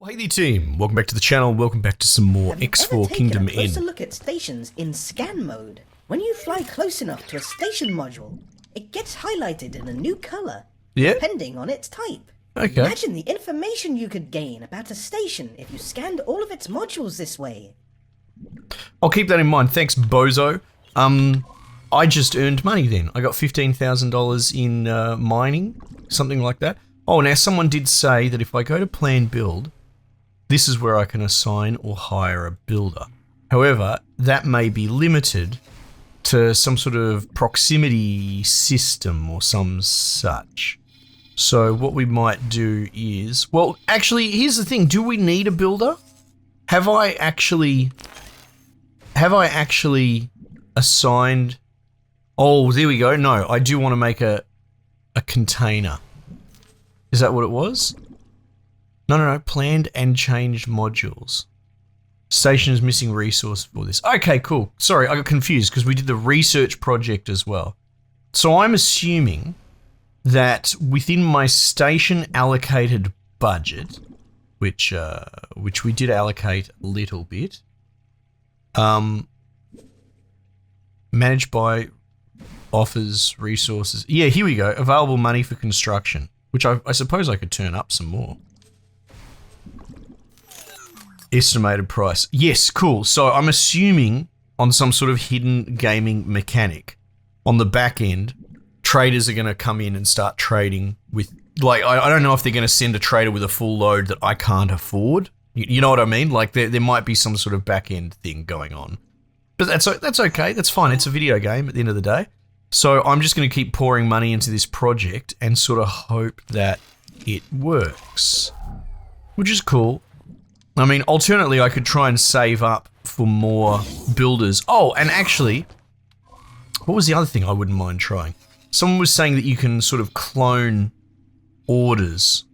Hey there team, welcome back to the channel, welcome back to some more X4 Kingdom Inn. Have you ever taken a closer Inn. look at stations in scan mode? When you fly close enough to a station module, it gets highlighted in a new colour, depending on its type. Okay. Imagine the information you could gain about a station if you scanned all of its modules this way. I'll keep that in mind, thanks Bozo. I just earned money then. I got $15,000 in mining, something like that. Oh, now someone did say that if I go to plan build, this is where I can assign or hire a builder. However, that may be limited to some sort of proximity system or some such. So what we might do is, well, actually, here's the thing. Do we need a builder? Have I actually assigned? Oh, there we go. No, I do want to make a container. Is that what it was? No. Planned and changed modules. Station is missing resource for this. Okay, cool. Sorry, I got confused because we did the research project as well. So I'm assuming that within my station allocated budget, which we did allocate a little bit, managed by offers resources. Yeah, here we go. Available money for construction, which I suppose I could turn up some more. Estimated price. Yes, cool. So I'm assuming on some sort of hidden gaming mechanic on the back end, traders are going to come in and start trading with, like, I don't know if they're going to send a trader with a full load that I can't afford. You know what I mean? Like there might be some sort of back end thing going on. But that's okay. That's fine. It's a video game at the end of the day. So I'm just going to keep pouring money into this project and sort of hope that it works, which is cool. I mean, alternately, I could try and save up for more builders. Oh, and actually, what was the other thing I wouldn't mind trying? Someone was saying that you can sort of clone orders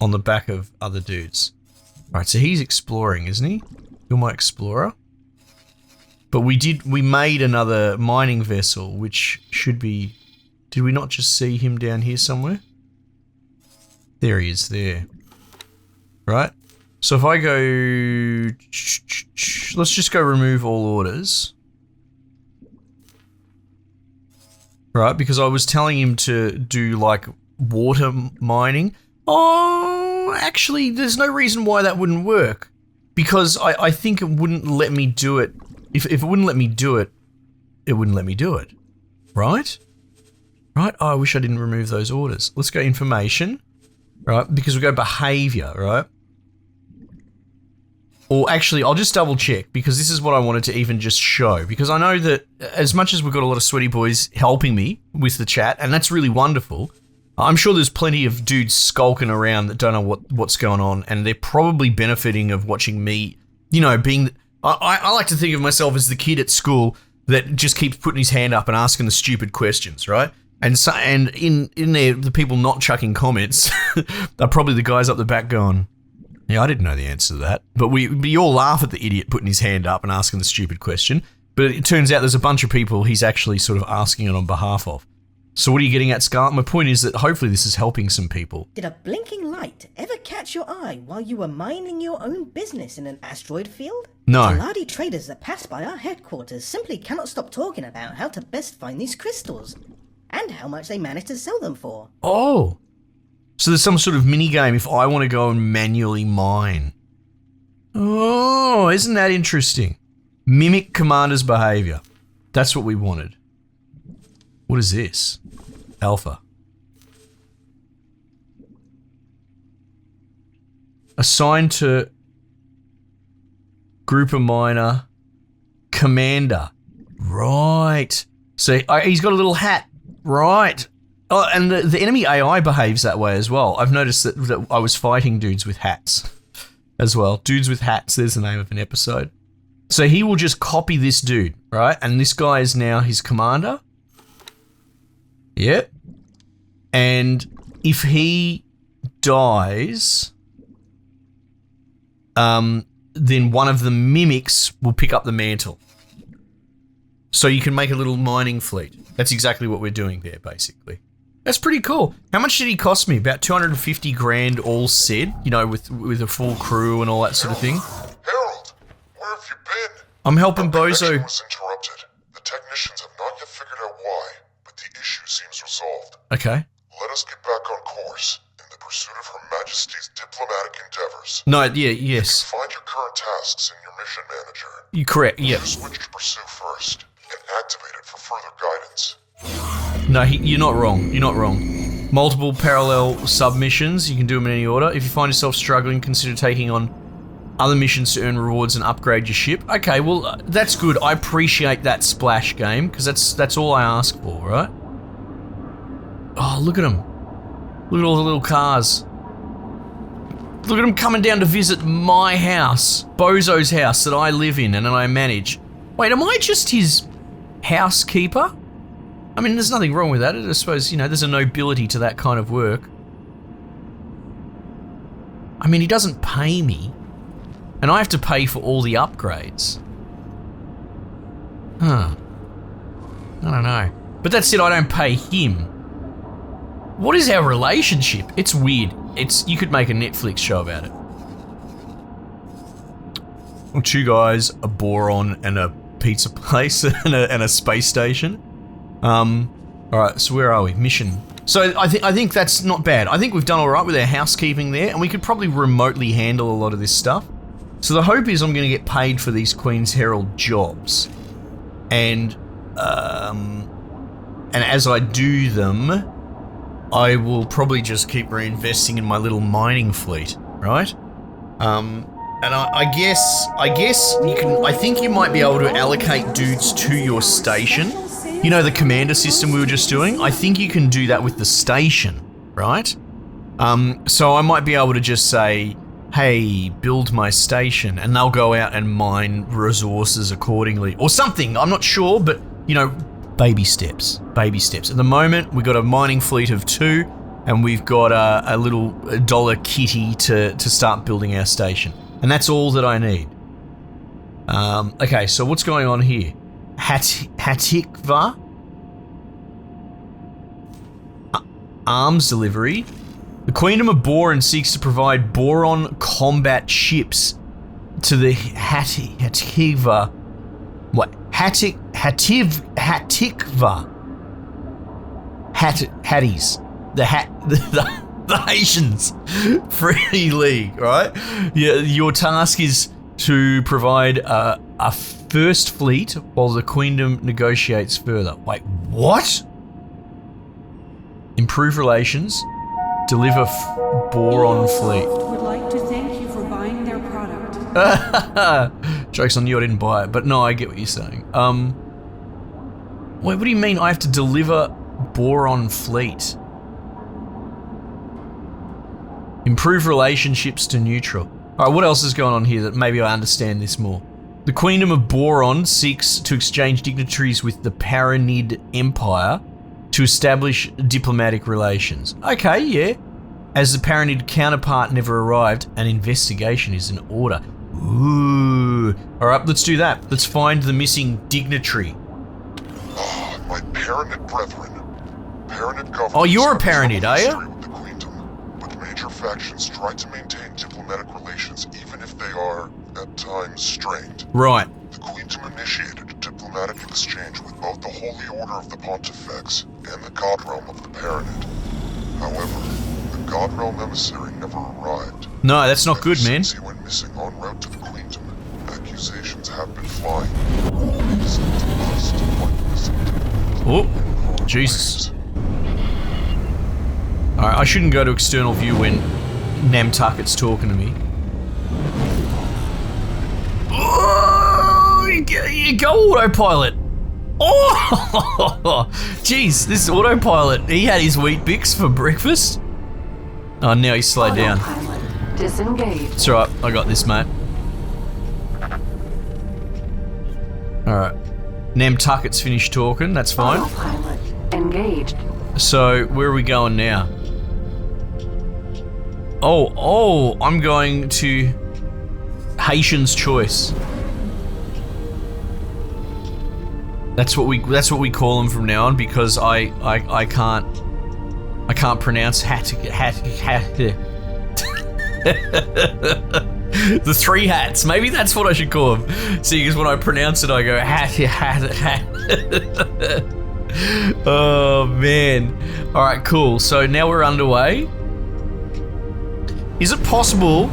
on the back of other dudes. Right, so he's exploring, isn't he? You're my explorer. But we made another mining vessel, which should be... Did we not just see him down here somewhere? There he is, there. Right? So if I go... Let's just go remove all orders. Right, because I was telling him to do, like, water mining. Oh, actually, there's no reason why that wouldn't work. Because I think it wouldn't let me do it. If it wouldn't let me do it, it wouldn't let me do it. Right? Right? Oh, I wish I didn't remove those orders. Let's go information. Right? Because we go behavior, right? Or actually, I'll just double check because this is what I wanted to even just show. Because I know that as much as we've got a lot of sweaty boys helping me with the chat, and that's really wonderful, I'm sure there's plenty of dudes skulking around that don't know what's going on, and they're probably benefiting of watching me, you know, being... I like to think of myself as the kid at school that just keeps putting his hand up and asking the stupid questions, right? And so, and in there, the people not chucking comments are probably the guys up the back going, yeah, I didn't know the answer to that. But we all laugh at the idiot putting his hand up and asking the stupid question. But it turns out there's a bunch of people he's actually sort of asking it on behalf of. So what are you getting at, Scarlet? My point is that hopefully this is helping some people. Did a blinking light ever catch your eye while you were minding your own business in an asteroid field? No. Taladi traders that pass by our headquarters simply cannot stop talking about how to best find these crystals and how much they manage to sell them for. Oh. So there's some sort of mini game if I want to go and manually mine. Oh, isn't that interesting? Mimic commander's behavior. That's what we wanted. What is this? Alpha. Assigned to grouper miner commander. Right. So he's got a little hat. Right. Oh, and the enemy AI behaves that way as well. I've noticed that I was fighting dudes with hats as well. Dudes with hats, there's the name of an episode. So he will just copy this dude, right? And this guy is now his commander. Yep. And if he dies, then one of the mimics will pick up the mantle. So you can make a little mining fleet. That's exactly what we're doing there, basically. That's pretty cool. How much did he cost me? About 250 grand all said, you know, with a full crew and all that sort of thing. Harold, where have you been? I'm helping Our Bozo. connection was interrupted. The technicians have not yet figured out why, but the issue seems resolved. Okay. Let us get back on course in the pursuit of Her Majesty's diplomatic endeavors. No, yeah, yes. Find your current tasks in your mission manager. You're correct, yeah. Choose which to pursue first, and activate it for further guidance. No, you're not wrong. You're not wrong. Multiple parallel submissions. You can do them in any order. If you find yourself struggling, consider taking on other missions to earn rewards and upgrade your ship. Okay, well, that's good. I appreciate that splash game, because that's all I ask for, right? Oh, look at them. Look at all the little cars. Look at them coming down to visit my house. Bozo's house that I live in and that I manage. Wait, am I just his housekeeper? I mean, there's nothing wrong with that. I suppose, you know, there's a nobility to that kind of work. I mean, he doesn't pay me. And I have to pay for all the upgrades. Huh. I don't know. But that's it, I don't pay him. What is our relationship? It's weird. You could make a Netflix show about it. Well, two guys, a Boron and a pizza place and a space station. Alright, so where are we? Mission. So I think that's not bad. I think we've done alright with our housekeeping there, and we could probably remotely handle a lot of this stuff. So the hope is I'm going to get paid for these Queen's Herald jobs. And as I do them, I will probably just keep reinvesting in my little mining fleet, right? And I guess you can. I think you might be able to allocate dudes to your station. You know, the commander system we were just doing? I think you can do that with the station, right? So I might be able to just say, hey, build my station, and they'll go out and mine resources accordingly, or something. I'm not sure, but, you know, baby steps. Baby steps. At the moment, we've got a mining fleet of 2, and we've got a little dollar kitty to start building our station. And that's all that I need. Okay, so what's going on here? Hatikva? Arms delivery. The Queendom of Boron seeks to provide Boron combat ships to the Hatikva. What? Hatikva. Hatties. The Haitians Free League, right? Yeah, your task is to provide a first fleet while the Queendom negotiates further. Wait, what? Improve relations. Deliver Boron fleet. Would like to thank you for buying their product. Joke's on you, I didn't buy it, but no, I get what you're saying. Wait, what do you mean I have to deliver Boron fleet? Improve relationships to neutral. Alright, what else is going on here that maybe I understand this more? The Queendom of Boron seeks to exchange dignitaries with the Paranid Empire to establish diplomatic relations. Okay, yeah. As the Paranid counterpart never arrived, an investigation is in order. Ooh. Alright, let's do that. Let's find the missing dignitary. My Paranid brethren. Paranid government. Oh, you're a Paranid, are you? With the Queendom, but major factions try to maintain diplomatic relations even if they are, at times, strained. Right. The Queendom initiated a diplomatic exchange with both the Holy Order of the Pontifex and the God Realm of the Paranid. However, the God Realm Emissary never arrived. No, that's not good, man. Since he went missing en route to the Queendom, accusations have been flying. It is up to us to find missing diplomatic Oh, Jesus. Alright, I shouldn't go to external view when Namtucket's talking to me. Oh, you go autopilot. Oh, jeez, this autopilot. He had his Wheat Bix for breakfast. Oh, now he's slowed down. Autopilot disengaged. It's alright, I got this, mate. Alright. Namtucket's finished talking, that's fine. Autopilot engaged. So, where are we going now? Oh, I'm going to Haitian's Choice. That's what we call them from now on, because I can't I can't pronounce the three hats. Maybe that's what I should call them. See, because when I pronounce it, I go hat. Oh man! All right, cool. So now we're underway. Is it possible?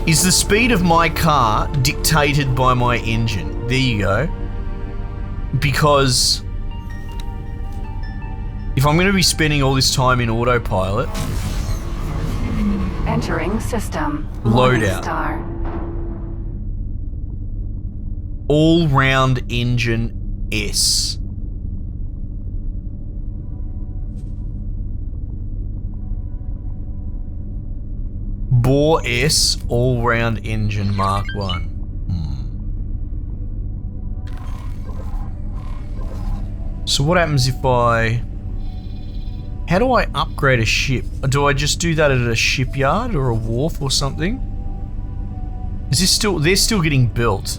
Is the speed of my car dictated by my engine? There you go. Because if I'm going to be spending all this time in autopilot. Entering system. Loadout. Star. All-round engine S. Bore S, all-round engine Mark 1. So what happens if I... How do I upgrade a ship? Do I just do that at a shipyard or a wharf or something? Is this still... They're still getting built.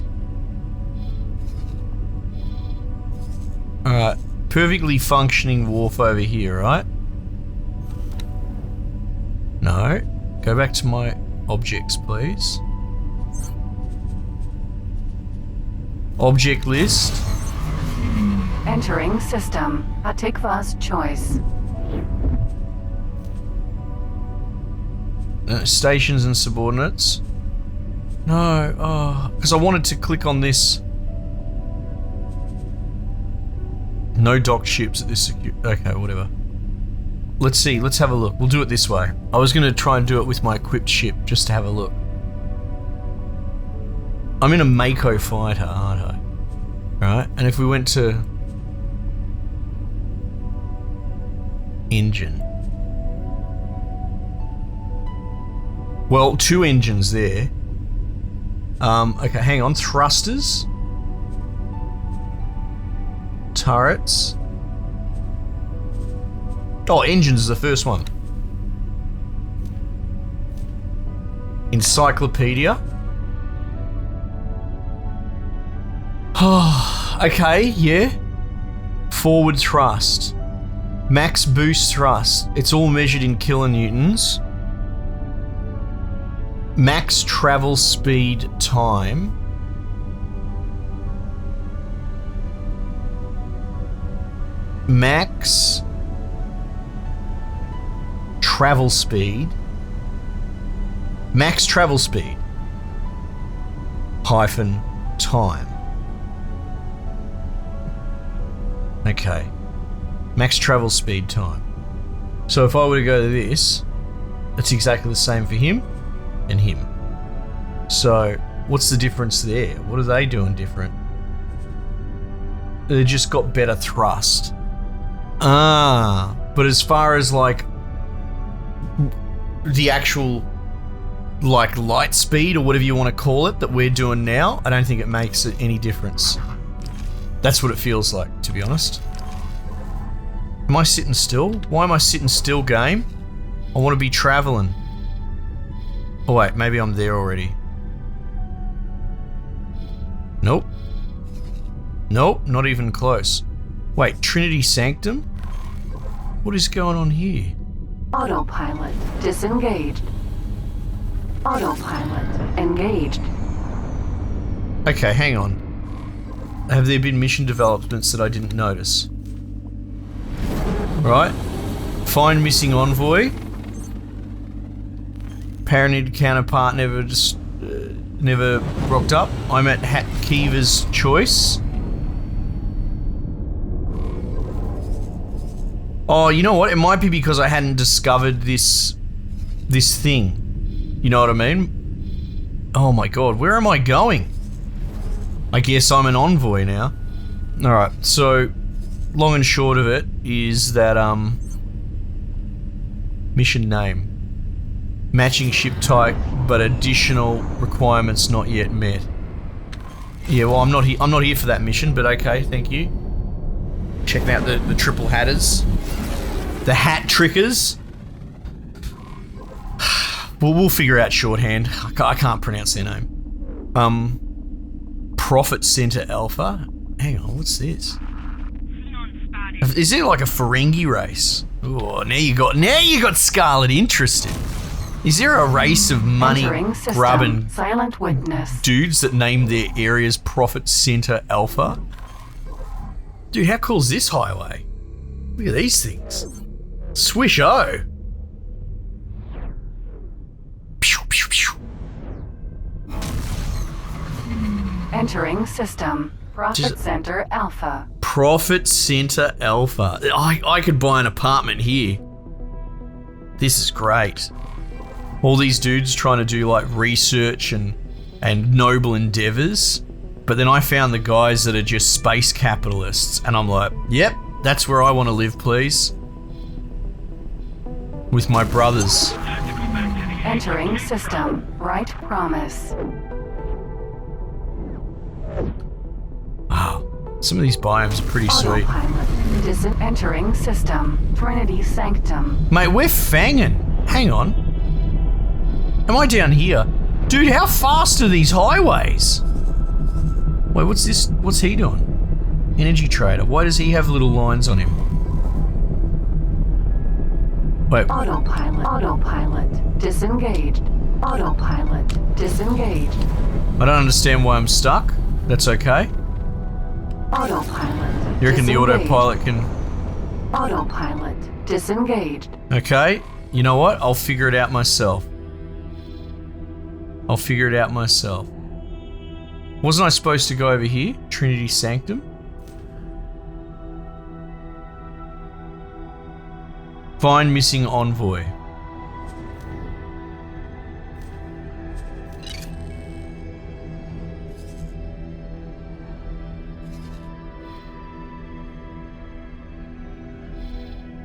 Alright. Perfectly functioning wharf over here, right? No. Go back to my objects, please. Object list. Entering system. Atikva's choice. Stations and subordinates. No, oh, because I wanted to click on this. No docked ships at this okay, whatever. Let's see, let's have a look. We'll do it this way. I was going to try and do it with my equipped ship, just to have a look. I'm in a Mako fighter, aren't I? Right, and if we went to... engine. Well, 2 engines there. Okay, hang on. Thrusters. Turrets. Oh, engines is the first one. Encyclopedia. Oh, okay, yeah. Forward thrust. Max boost thrust. It's all measured in kilonewtons. Max travel speed time. Max travel speed. Max travel speed. Hyphen time. Okay. Max travel speed time. So if I were to go to this, it's exactly the same for him and him. So what's the difference there? What are they doing different? They just got better thrust. Ah, but as far as like the actual like light speed or whatever you want to call it that we're doing now, I don't think it makes any difference. That's what it feels like, to be honest. Am I sitting still? Why am I sitting still, game? I want to be traveling. Oh wait, maybe I'm there already. Nope. Nope, not even close. Wait, Trinity Sanctum? What is going on here? Autopilot disengaged. Autopilot engaged. Okay, hang on. Have there been mission developments that I didn't notice? Right. Find missing envoy. Paranid counterpart never rocked up. I'm at Hat Kiva's choice. Oh, you know what? It might be because I hadn't discovered this thing. You know what I mean? Oh my god, where am I going? I guess I'm an envoy now. Alright, so long and short of it is that mission name. Matching ship type, but additional requirements not yet met. Yeah, well I'm not here for that mission, but okay, thank you. Checking out the triple hatters. The hat trickers. We'll figure out shorthand. I can't pronounce their name. Profit Center Alpha. Hang on, what's this? Is there like a Ferengi race? Oh, now you got Scarlet interested. Is there a race of money grubbing silent witness dudes that name their areas Profit Center Alpha? Dude, how cool is this highway? Look at these things. Swish-o. Pew, pew, pew. entering system. Profit Center Alpha. Profit Center Alpha. I could buy an apartment here. This is great. All these dudes trying to do like research and noble endeavors. But then I found the guys that are just space capitalists, and I'm like, yep, that's where I want to live, please. With my brothers. Entering system. Right promise. Wow. Some of these biomes are pretty sweet. Autopilot. Entering system. Trinity Sanctum. Mate, we're fanging. Hang on. Am I down here? Dude, how fast are these highways? Wait, what's this? What's he doing? Energy trader. Why does he have little lines on him? Wait. Autopilot. Disengaged. Autopilot. Disengaged. I don't understand why I'm stuck. That's okay. Autopilot. You reckon the autopilot can... Autopilot. Disengaged. Okay. You know what? I'll figure it out myself. Wasn't I supposed to go over here? Trinity Sanctum? Find missing envoy.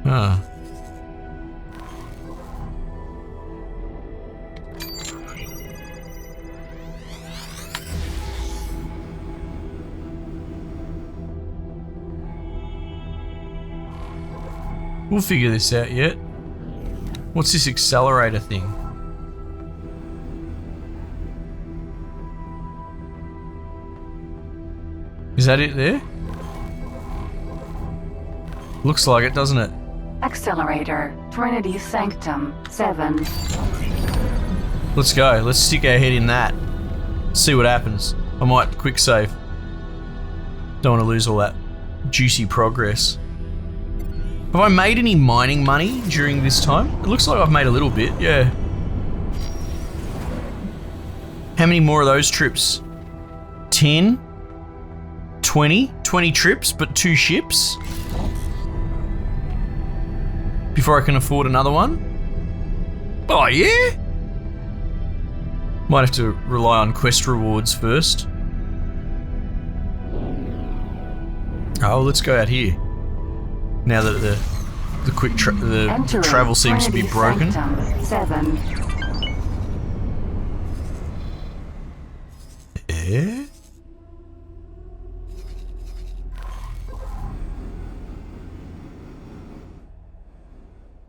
Huh. We'll figure this out yet. What's this accelerator thing? Is that it there? Looks like it, doesn't it? Accelerator. Trinity Sanctum. 7. Let's go. Let's stick our head in that. See what happens. I might quick save. Don't want to lose all that juicy progress. Have I made any mining money during this time? It looks like I've made a little bit, yeah. How many more of those trips? 10? 20? 20 trips, but 2 ships? Before I can afford another one? Oh, yeah? Might have to rely on quest rewards first. Oh, let's go out here. Now that the quick travel seems to be broken. 7. Yeah.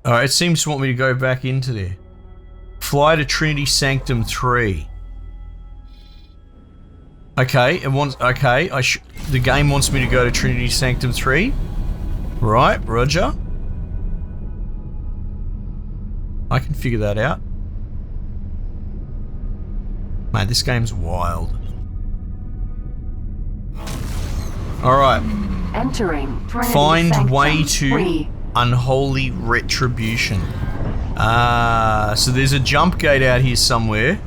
Alright, it seems to want me to go back into there. Fly to Trinity Sanctum 3. Okay, it wants. Okay, the game wants me to go to Trinity Sanctum 3. Right, roger. I can figure that out. Man, this game's wild. Alright. Entering Trinity Find Sanctum way to 3. Unholy Retribution. So there's a jump gate out here somewhere.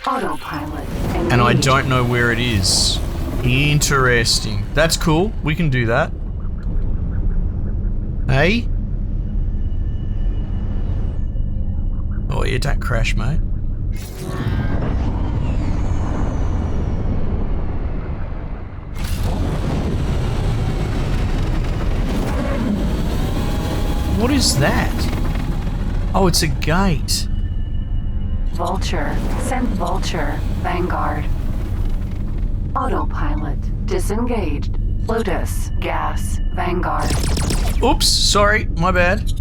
Autopilot. And I don't know where it is. Interesting. That's cool. We can do that. Hey? Oh yeah, don't crash, mate. What is that? Oh, it's a gate. Vulture. Send Vulture. Vanguard. Autopilot. Disengaged. Lotus. Gas. Vanguard. Oops, sorry, my bad.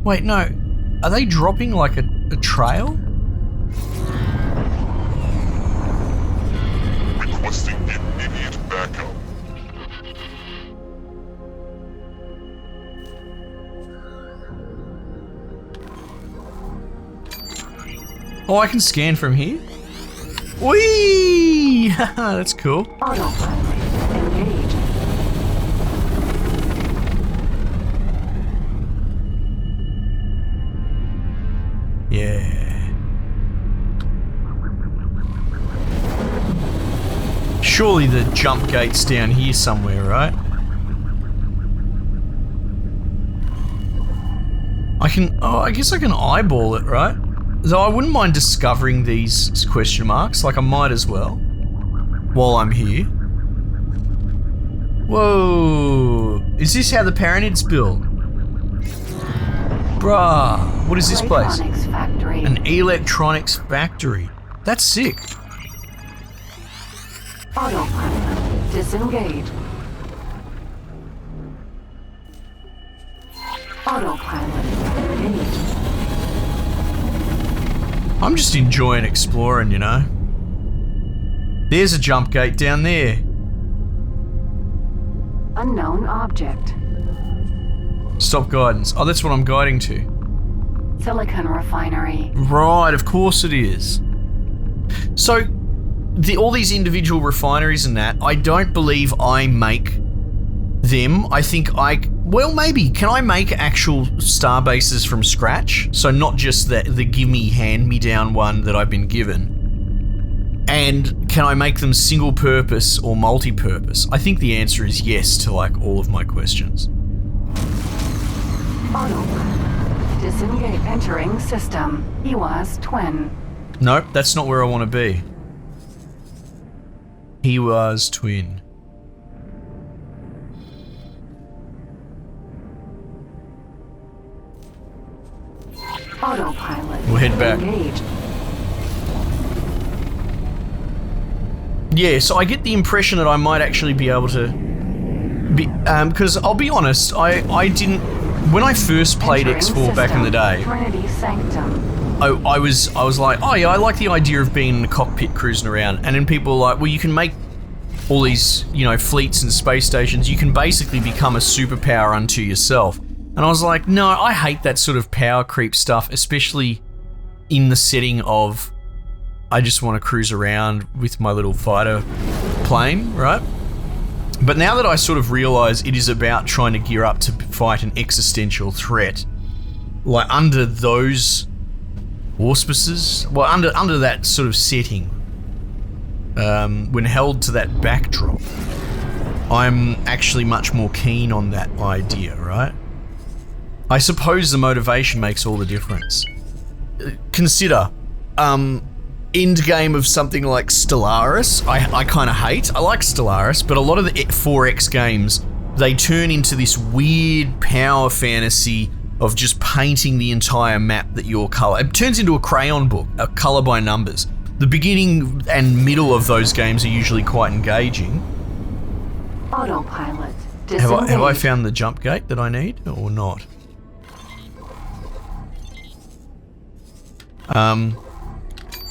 Wait, no. Are they dropping like a trail? Requesting immediate backup. Oh, I can scan from here? Whee! That's cool. Autopilot engaged. Yeah. Surely the jump gate's down here somewhere, right? I guess I can eyeball it, right? Though I wouldn't mind discovering these question marks, like I might as well, while I'm here. Whoa, is this how the Paranid's built? Bruh, what is this place? Electronics factory. An electronics factory. That's sick. Autopilot disengaged. Autopilot engaged. I'm just enjoying exploring, you know. There's a jump gate down there. Unknown object. Stop guidance. Oh, that's what I'm guiding to. Silicon refinery. Right, of course it is. So, all these individual refineries and that, I don't believe I make them. I think well, maybe. Can I make actual star bases from scratch? So not just the gimme hand-me-down one that I've been given. And can I make them single-purpose or multi-purpose? I think the answer is yes to like all of my questions. Autopilot disengage. Entering system. EWAS twin. Nope, that's not where I want to be. He was twin. Autopilot. We'll head back. Engaged. Yeah, so I get the impression that I might actually be able to be, because I'll be honest, I didn't, when I first played Entering X4 back in the day, Trinity Sanctum. I was like, oh yeah, I like the idea of being in the cockpit cruising around, and then people were like, well, you can make all these, you know, fleets and space stations, you can basically become a superpower unto yourself. And I was like, no, I hate that sort of power creep stuff, especially in the setting of I just want to cruise around with my little fighter plane, right? But now that I sort of realize it is about trying to gear up to fight an existential threat, like under those auspices, well, under that sort of setting, when held to that backdrop, I'm actually much more keen on that idea, right? I suppose the motivation makes all the difference. Consider, end game of something like Stellaris, I kind of hate. I like Stellaris, but a lot of the 4X games, they turn into this weird power fantasy of just painting the entire map that you're color. It turns into a crayon book, a color by numbers. The beginning and middle of those games are usually quite engaging. Autopilot. Have I found the jump gate that I need or not?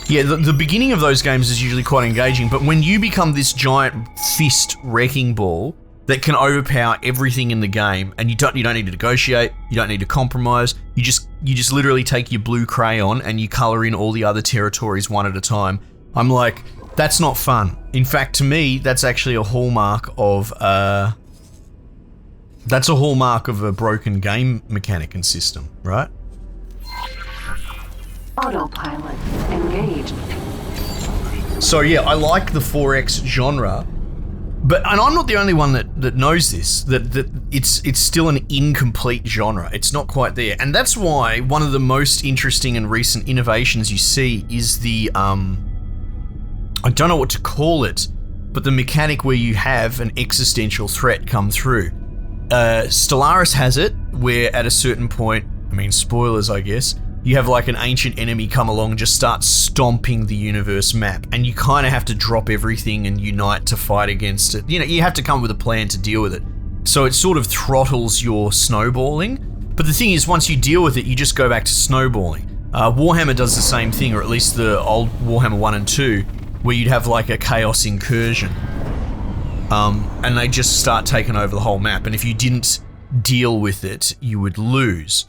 Yeah, the beginning of those games is usually quite engaging, but when you become this giant fist wrecking ball that can overpower everything in the game, and you don't need to negotiate, you don't need to compromise, you just literally take your blue crayon and you color in all the other territories one at a time. I'm like, that's not fun. In fact, to me, that's actually a hallmark of a broken game mechanic and system, right? Autopilot engaged. So yeah, I like the 4X genre, and I'm not the only one that knows this, that it's still an incomplete genre. It's not quite there. And that's why one of the most interesting and recent innovations you see is the, I don't know what to call it, but the mechanic where you have an existential threat come through. Stellaris has it, where at a certain point, I mean, spoilers I guess, you have like an ancient enemy come along and just start stomping the universe map, and you kind of have to drop everything and unite to fight against it. You know, you have to come up with a plan to deal with it. So it sort of throttles your snowballing. But the thing is, once you deal with it, you just go back to snowballing. Warhammer does the same thing, or at least the old Warhammer 1 and 2, where you'd have like a chaos incursion. And they just start taking over the whole map, and if you didn't deal with it, you would lose.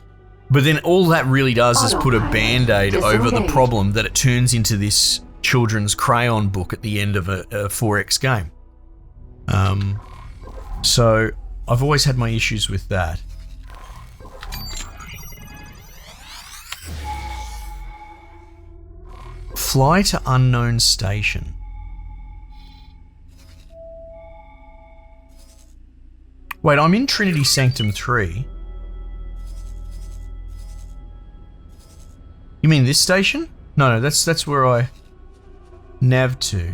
But then all that really does is put a Band-Aid over the problem that it turns into this children's crayon book at the end of a 4X game. So I've always had my issues with that. Fly to unknown station. Wait, I'm in Trinity Sanctum 3. You mean this station? No, that's where I nav to.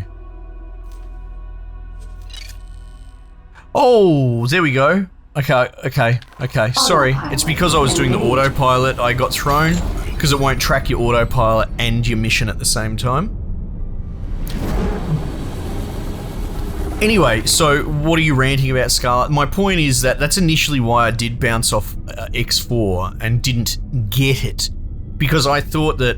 Oh, there we go. Okay. Sorry, it's because I was doing the autopilot. I got thrown because it won't track your autopilot and your mission at the same time. Anyway, so what are you ranting about, Scarlet? My point is that that's initially why I did bounce off X4 and didn't get it. Because I thought that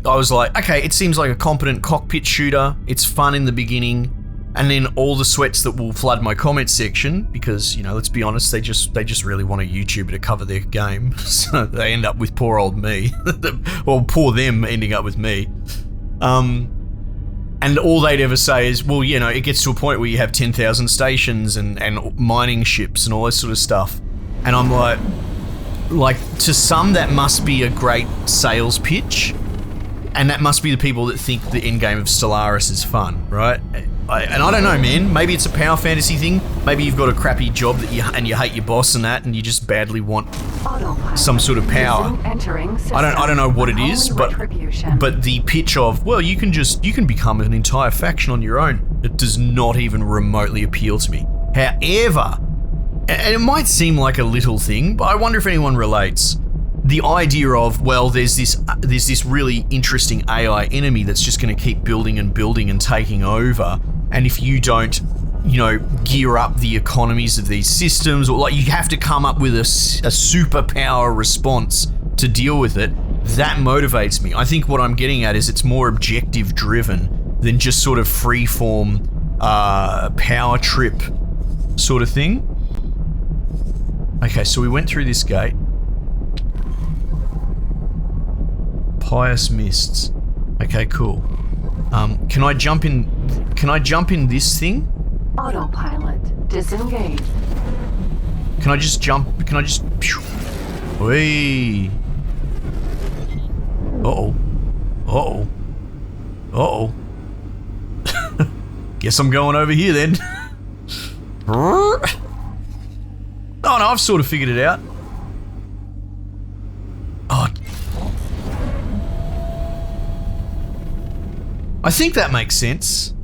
I was like, okay, it seems like a competent cockpit shooter. It's fun in the beginning, and then all the sweats that will flood my comment section because, you know, let's be honest, they just really want a YouTuber to cover their game, so they end up with poor old me, or poor them ending up with me. And all they'd ever say is, well, you know, it gets to a point where you have 10,000 stations and mining ships and all this sort of stuff, and I'm like, to some that must be a great sales pitch, and that must be the people that think the endgame of Stellaris is fun, right? And I don't know, man. Maybe it's a power fantasy thing. Maybe you've got a crappy job that you hate your boss and that, and you just badly want some sort of power. I don't know what it is, but the pitch of, well, you can become an entire faction on your own. It does not even remotely appeal to me. However, and it might seem like a little thing, but I wonder if anyone relates. The idea of, well, there's this really interesting AI enemy that's just going to keep building and taking over, and if you don't, you know, gear up the economies of these systems, or like you have to come up with a superpower response to deal with it, that motivates me. I think what I'm getting at is it's more objective driven than just sort of freeform power trip sort of thing. Okay, so we went through this gate. Pious mists. Okay, cool. Can I jump in this thing? Autopilot disengaged. Can I just jump? Whee. Uh-oh. Guess I'm going over here then. Oh no, I've sort of figured it out. Oh. I think that makes sense.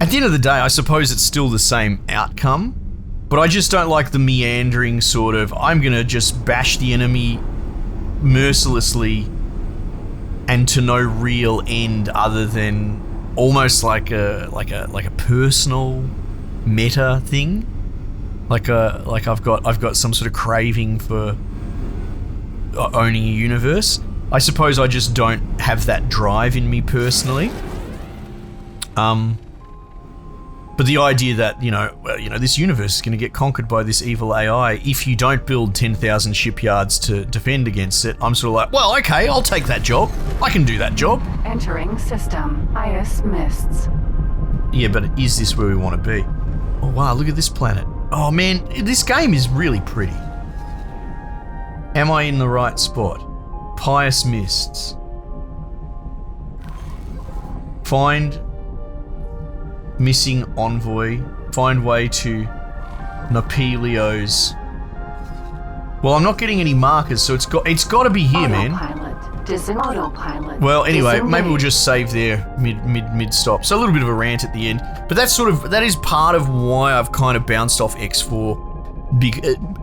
At the end of the day, I suppose it's still the same outcome, but I just don't like the meandering sort of, I'm gonna just bash the enemy mercilessly and to no real end other than almost like a personal meta thing. Like I've got some sort of craving for owning a universe. I suppose I just don't have that drive in me personally. But the idea that, you know, this universe is going to get conquered by this evil AI if you don't build 10,000 shipyards to defend against it, I'm sort of like, well, okay, I'll take that job. I can do that job. Entering system. Ice mists. Yeah, but is this where we want to be? Oh, wow, look at this planet. Oh, man, this game is really pretty. Am I in the right spot? Pious mists. Find missing envoy. Find way to Nopelio's. Well, I'm not getting any markers, so it's got to be here, man. Autopilot. Well, anyway, maybe we'll just save there mid stop. So a little bit of a rant at the end, but that is part of why I've kind of bounced off X4.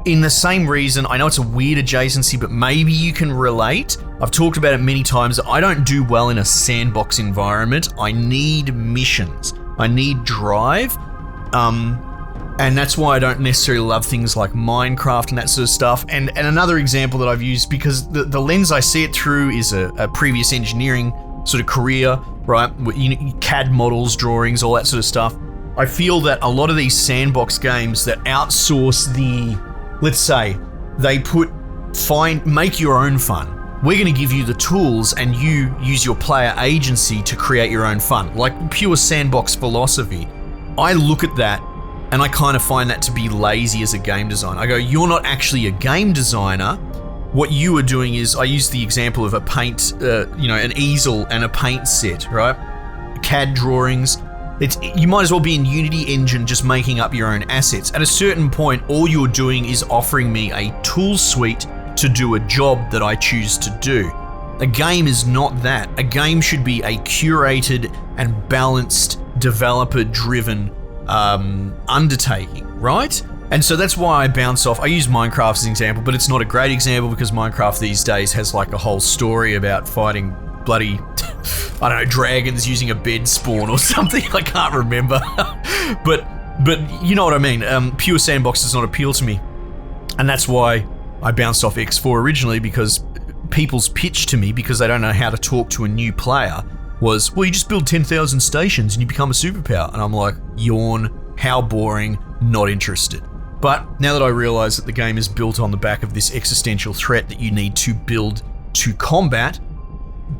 In the same reason, I know it's a weird adjacency, but maybe you can relate. I've talked about it many times. I don't do well in a sandbox environment. I need missions. I need drive. And that's why I don't necessarily love things like Minecraft and that sort of stuff. And another example that I've used, because the lens I see it through is a previous engineering sort of career, right? CAD models, drawings, all that sort of stuff. I feel that a lot of these sandbox games that outsource let's say, they make your own fun. We're going to give you the tools and you use your player agency to create your own fun. Like pure sandbox philosophy. I look at that and I kind of find that to be lazy as a game designer. I go, you're not actually a game designer. What you are doing is, I use the example of a paint, an easel and a paint set, right? CAD drawings. You might as well be in Unity Engine just making up your own assets. At a certain point, all you're doing is offering me a tool suite to do a job that I choose to do. A game is not that. A game should be a curated and balanced, developer-driven undertaking, right? And so that's why I bounce off. I use Minecraft as an example, but it's not a great example because Minecraft these days has like a whole story about fighting bloody, I don't know, dragons using a bed spawn or something. I can't remember. but you know what I mean. Pure sandbox does not appeal to me. And that's why I bounced off X4 originally, because people's pitch to me, because they don't know how to talk to a new player, was, well, you just build 10,000 stations and you become a superpower. And I'm like, yawn, how boring, not interested. But now that I realize that the game is built on the back of this existential threat that you need to build to combat,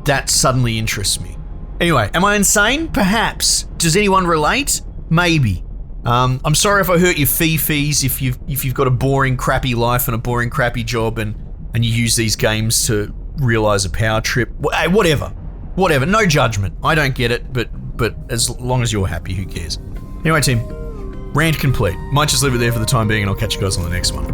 that suddenly interests me. Anyway, am I insane? Perhaps. Does anyone relate? Maybe. I'm sorry if I hurt your fees if you've got a boring, crappy life and a boring, crappy job and you use these games to realize a power trip. Whatever. No judgment. I don't get it, but as long as you're happy, who cares? Anyway, team, rant complete. Might just leave it there for the time being, and I'll catch you guys on the next one.